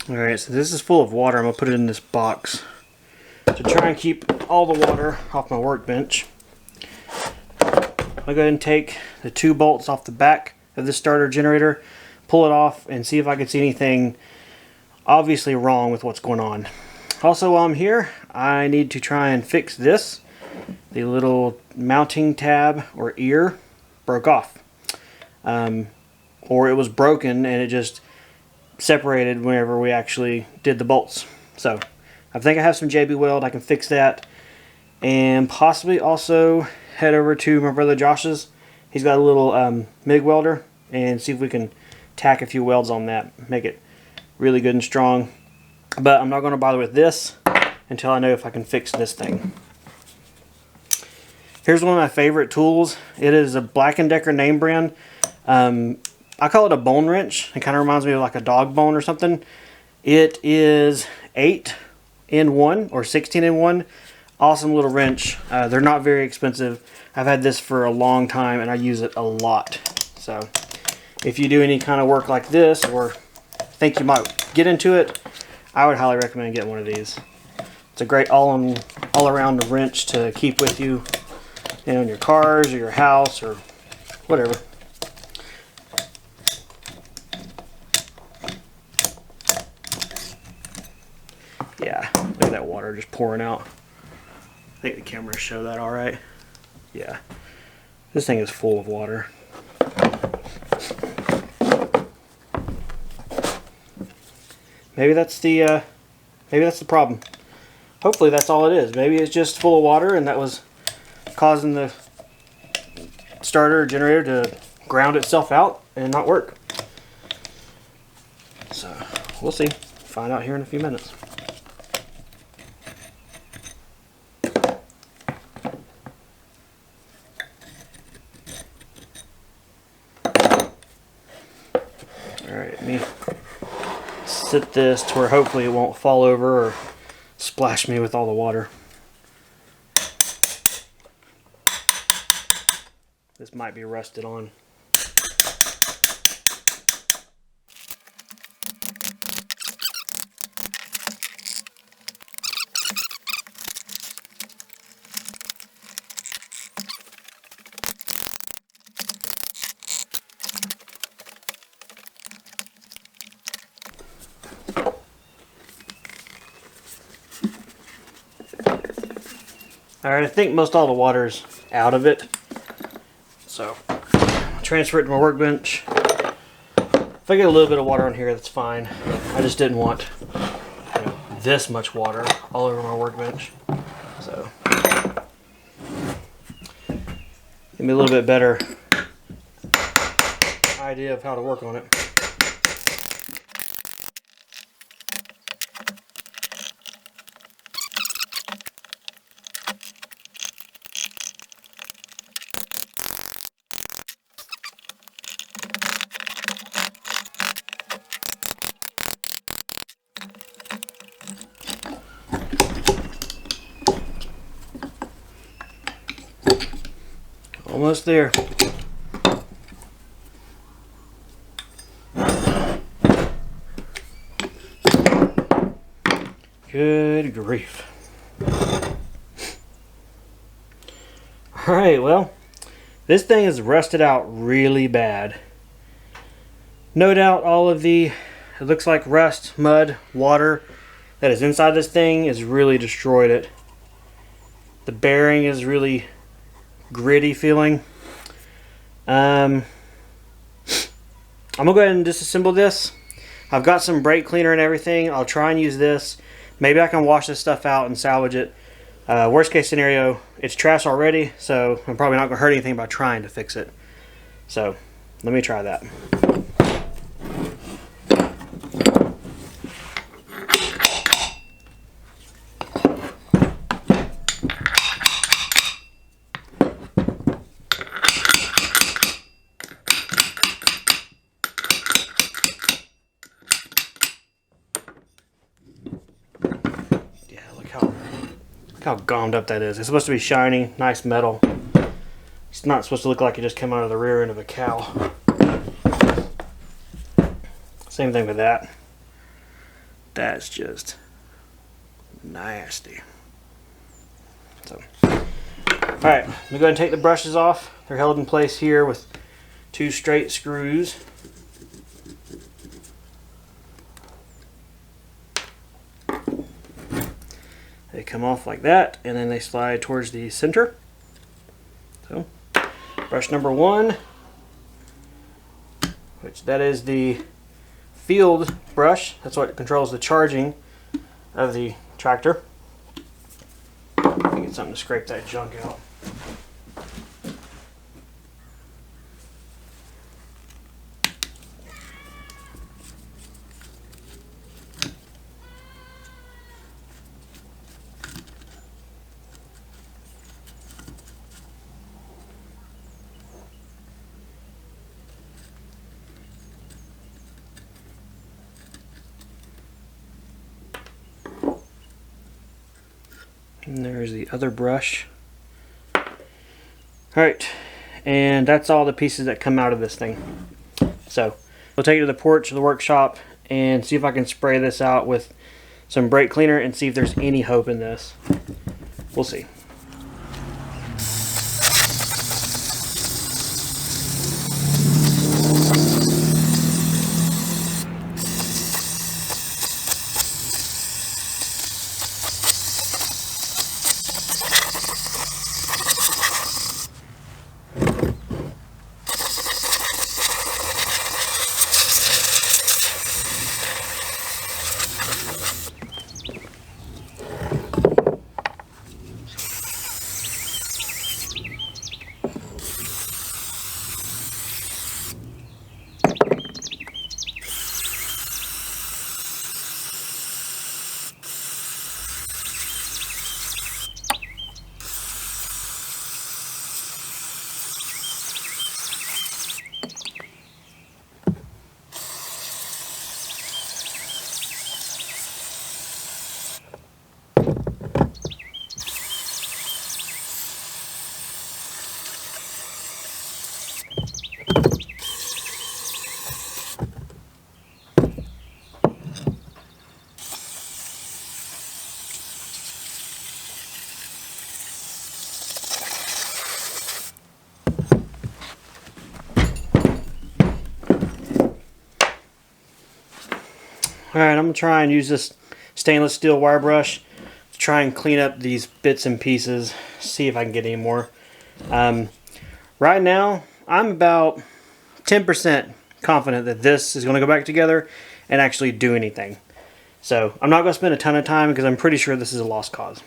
Alright, so this is full of water. I'm going to put it in this box to try and keep all the water off my workbench. I'll go ahead and take the 2 bolts off the back of the starter generator, pull it off, and see if I can see anything obviously wrong with what's going on. Also, while I'm here, I need to try and fix this. The little mounting tab or ear broke off. Or it was broken and it just separated whenever we actually did the bolts. So I think I have some JB Weld. I can fix that, and possibly also head over to my brother Josh's. He's got a little MIG welder, and see if we can tack a few welds on that, make it really good and strong. But I'm not going to bother with this until I know if I can fix this thing. Here's one of my favorite tools. It is a Black & Decker name brand. I call it a bone wrench. It kind of reminds me of like a dog bone or something. It is 8 in 1 or 16 in 1. Awesome little wrench. They're not very expensive. I've had this for a long time and I use it a lot. So if you do any kind of work like this or think you might get into it, I would highly recommend getting one of these. It's a great all-around wrench to keep with you, in your cars or your house or whatever. Yeah, look at that water just pouring out. I think the cameras show that all right. Yeah, this thing is full of water. Maybe that's the problem. Hopefully that's all it is. Maybe it's just full of water and that was causing the starter generator to ground itself out and not work. So we'll see. Find out here in a few minutes. Alright, let me sit this to where hopefully it won't fall over or splash me with all the water. This might be rusted on. Alright, I think most all the water's out of it. So, I'll transfer it to my workbench. If I get a little bit of water on here, that's fine. I just didn't want this much water all over my workbench. So, give me a little bit better idea of how to work on it. Almost there. Good grief. Alright, well, this thing is rusted out really bad. No doubt all of it looks like rust, mud, water that is inside this thing has really destroyed it. The bearing is really gritty feeling. I'm gonna go ahead and disassemble this. I've got some brake cleaner and everything. I'll try and use this. Maybe I can wash this stuff out and salvage it. Worst case scenario, it's trash already, so I'm probably not gonna hurt anything by trying to fix it. So let me try that. Look how gummed up that is. It's supposed to be shiny, nice metal. It's not supposed to look like it just came out of the rear end of a cow. Same thing with that. That's just nasty. So, alright, I'm going to go ahead and take the brushes off. They're held in place here with 2 straight screws. They come off like that, and then they slide towards the center. So, brush number 1, which that is the field brush. That's what controls the charging of the tractor. Let me get something to scrape that junk out. And there's the other brush. Alright, and that's all the pieces that come out of this thing. So, we'll take it to the porch of the workshop and see if I can spray this out with some brake cleaner and see if there's any hope in this. We'll see. Alright, I'm going to try and use this stainless steel wire brush to try and clean up these bits and pieces, see if I can get any more. Right now, I'm about 10% confident that this is going to go back together and actually do anything. So, I'm not going to spend a ton of time because I'm pretty sure this is a lost cause.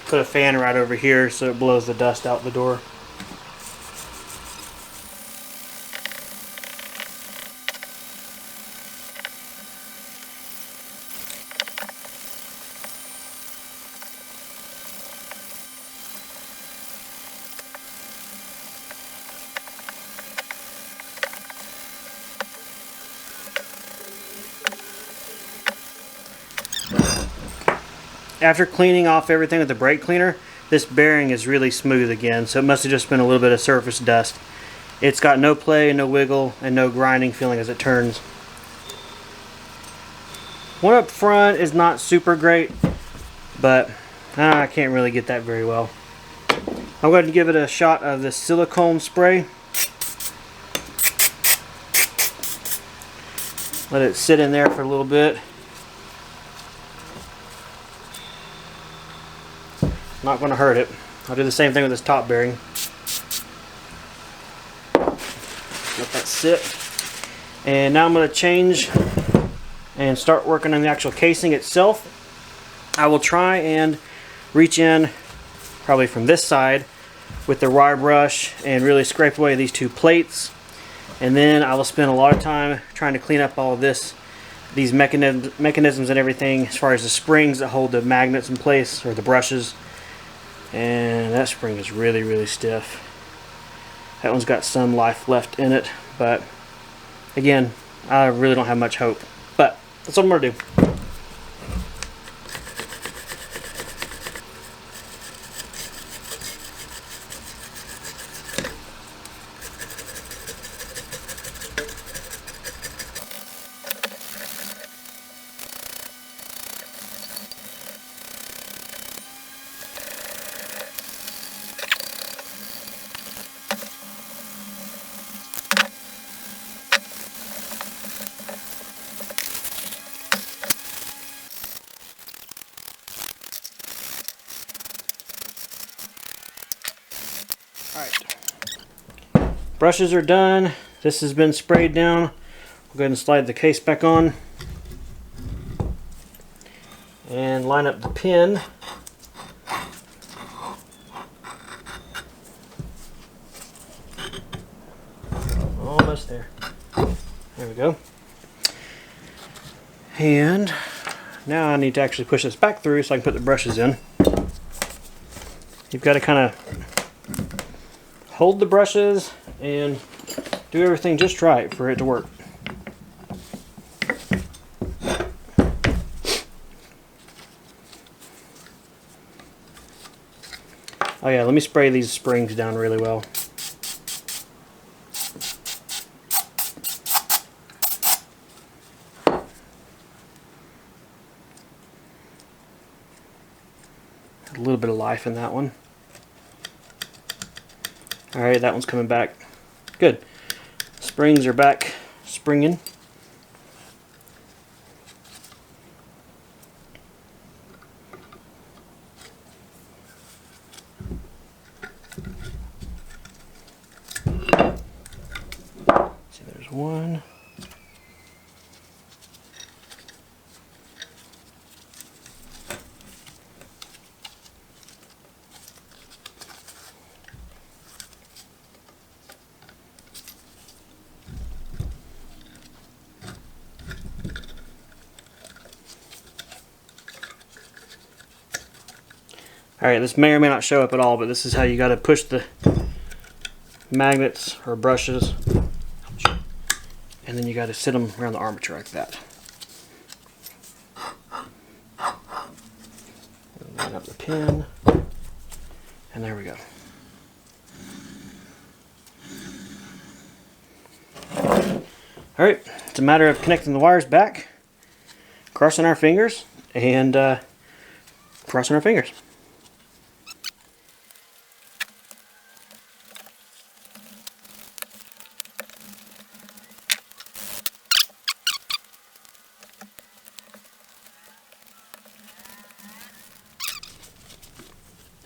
Put a fan right over here so it blows the dust out the door. After cleaning off everything with the brake cleaner, this bearing is really smooth again, so it must have just been a little bit of surface dust. It's got no play, no wiggle, and no grinding feeling as it turns. One up front is not super great, but I can't really get that very well. I'm going to give it a shot of this silicone spray. Let it sit in there for a little bit. Not going to hurt it. I'll do the same thing with this top bearing. Let that sit. And now I'm going to change and start working on the actual casing itself. I will try and reach in probably from this side with the wire brush and really scrape away these 2 plates. And then I will spend a lot of time trying to clean up all of this, these mechanisms and everything, as far as the springs that hold the magnets in place, or the brushes. And that spring is really, really stiff. That one's got some life left in it, but again, I really don't have much hope. But that's what I'm gonna do. Alright, brushes are done. This has been sprayed down. We'll go ahead and slide the case back on and line up the pin. Almost there. There we go. And now I need to actually push this back through so I can put the brushes in. You've got to kind of hold the brushes and do everything just right for it to work. Oh yeah, let me spray these springs down really well. A little bit of life in that one. Alright, that one's coming back. Good. Springs are back springing. See, there's one. Alright, this may or may not show up at all, but this is how you got to push the magnets or brushes, and then you got to sit them around the armature like that. Line up the pin, and there we go. Alright, it's a matter of connecting the wires back, crossing our fingers, and crossing our fingers.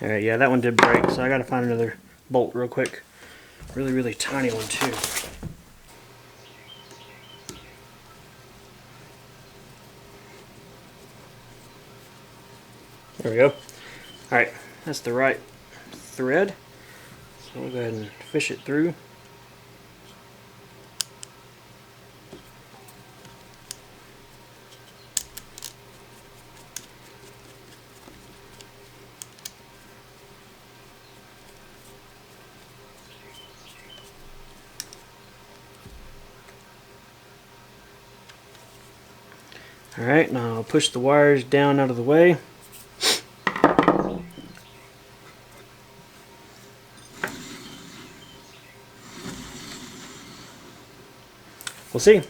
Alright, yeah, that one did break, so I gotta find another bolt real quick. Really, really tiny one too. There we go. Alright, that's the right thread. So we'll go ahead and fish it through. Alright, now I'll push the wires down out of the way. We'll see.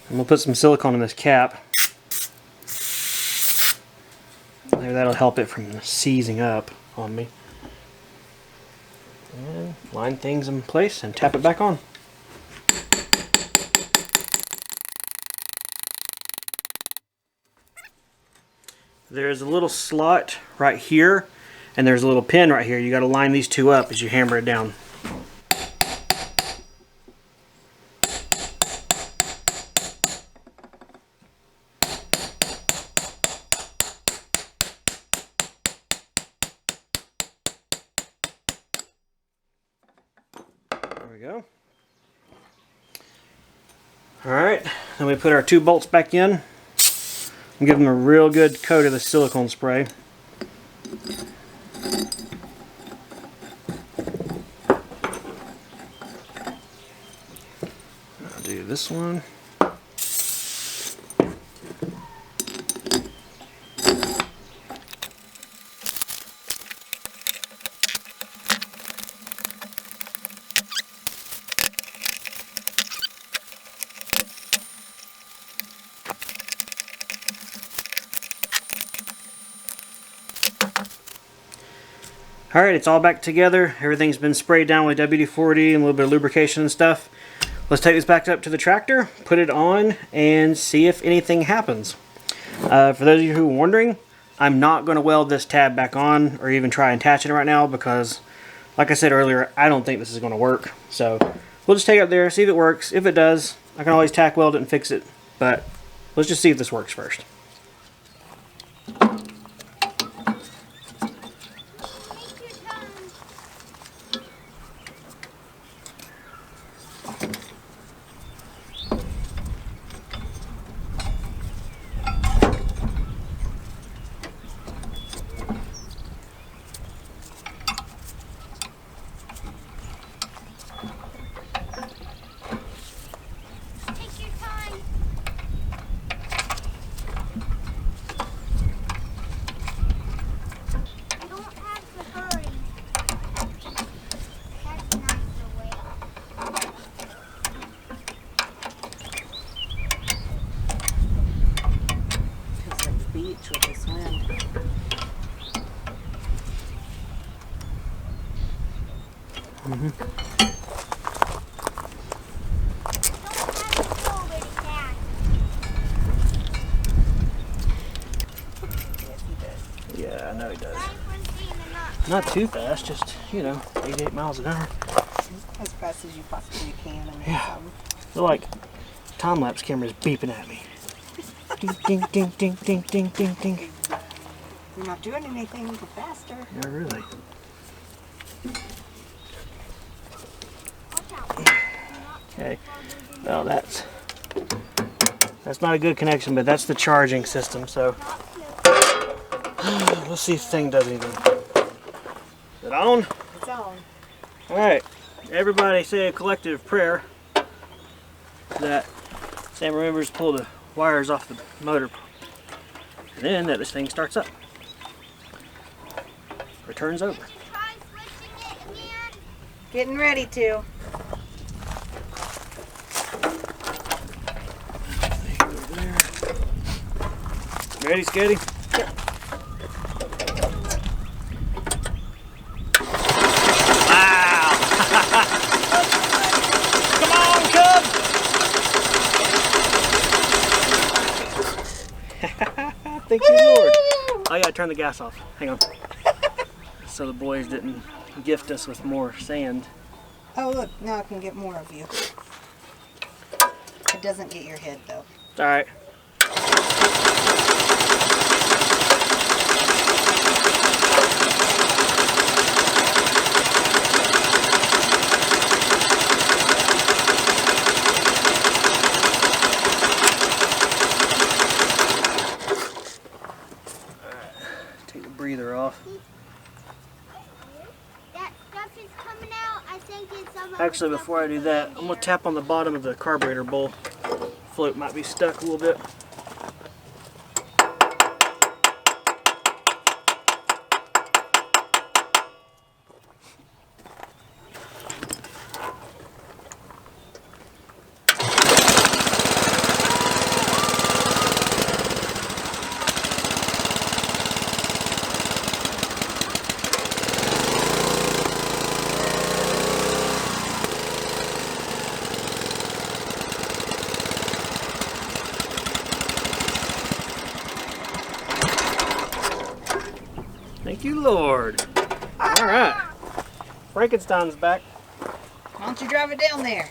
And we'll put some silicone in this cap. Maybe that'll help it from seizing up on me. And line things in place and tap it back on. There's a little slot right here, and there's a little pin right here. You got to line these two up as you hammer it down. There we go. Alright, then we put our two bolts back in. and give them a real good coat of the silicone spray. I'll do this one. Alright, it's all back together. Everything's been sprayed down with WD-40 and a little bit of lubrication and stuff. Let's take this back up to the tractor, put it on, and see if anything happens. For those of you who are wondering, I'm not going to weld this tab back on or even try attaching it right now because, like I said earlier, I don't think this is going to work. So we'll just take it up there, see if it works. If it does, I can always tack weld it and fix it. But let's just see if this works first. With this wind. Yeah, I know he does. Not too fast, just, you know, 88 miles an hour. As fast as you possibly can. And yeah. I feel like time-lapse camera's beeping at me. Ding, ding, ding, ding, ding, ding, ding, ding. You're not doing anything, go faster. Yeah, really. Okay, well that's not a good connection, but that's the charging system, so let's see if the thing does anything. Is it on? It's on. Alright, everybody say a collective prayer that Sam remembers to pull the wires off the motor, and then that this thing starts up. Returns over. Getting ready to. Ready, Sketty? Yep. Wow! Come on, Cub! Thank you, Lord. Oh yeah, turn the gas off. Hang on. So the boys didn't gift us with more sand. Oh look, now I can get more of you. It doesn't get your head though. Alright. Take the breather off. That stuff is coming out. I think it's Actually, before I do that, I'm going to tap on the bottom of the carburetor bowl. Float might be stuck a little bit. Thank you, Lord. All right. Frankenstein's back. Why don't you drive it down there?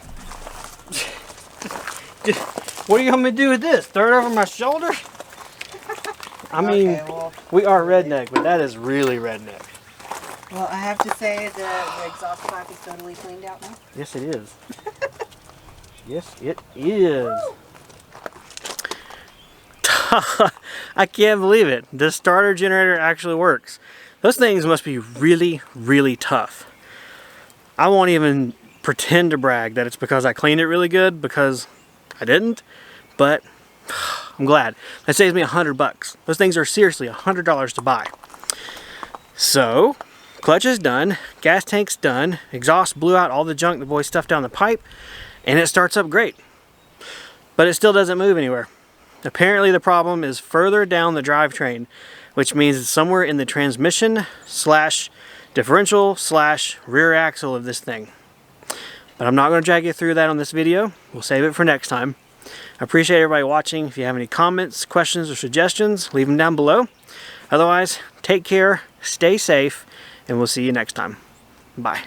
What do you want me to do with this? Throw it over my shoulder? I mean, Okay, well, we are redneck, but that is really redneck. well, I have to say the exhaust pipe is totally cleaned out now. Yes, it is. Yes, it is. I can't believe it. The starter generator actually works. Those things must be really, really tough. I won't even pretend to brag that it's because I cleaned it really good, because I didn't, but I'm glad. That saves me $100. Those things are seriously $100 to buy. So, clutch is done, gas tank's done, exhaust blew out all the junk the boy stuffed down the pipe, and it starts up great. But it still doesn't move anywhere. Apparently the problem is further down the drivetrain, which means it's somewhere in the transmission / differential / rear axle of this thing. But I'm not going to drag you through that on this video. We'll save it for next time. I appreciate everybody watching. If you have any comments, questions, or suggestions, leave them down below. Otherwise, take care, stay safe, and we'll see you next time. Bye.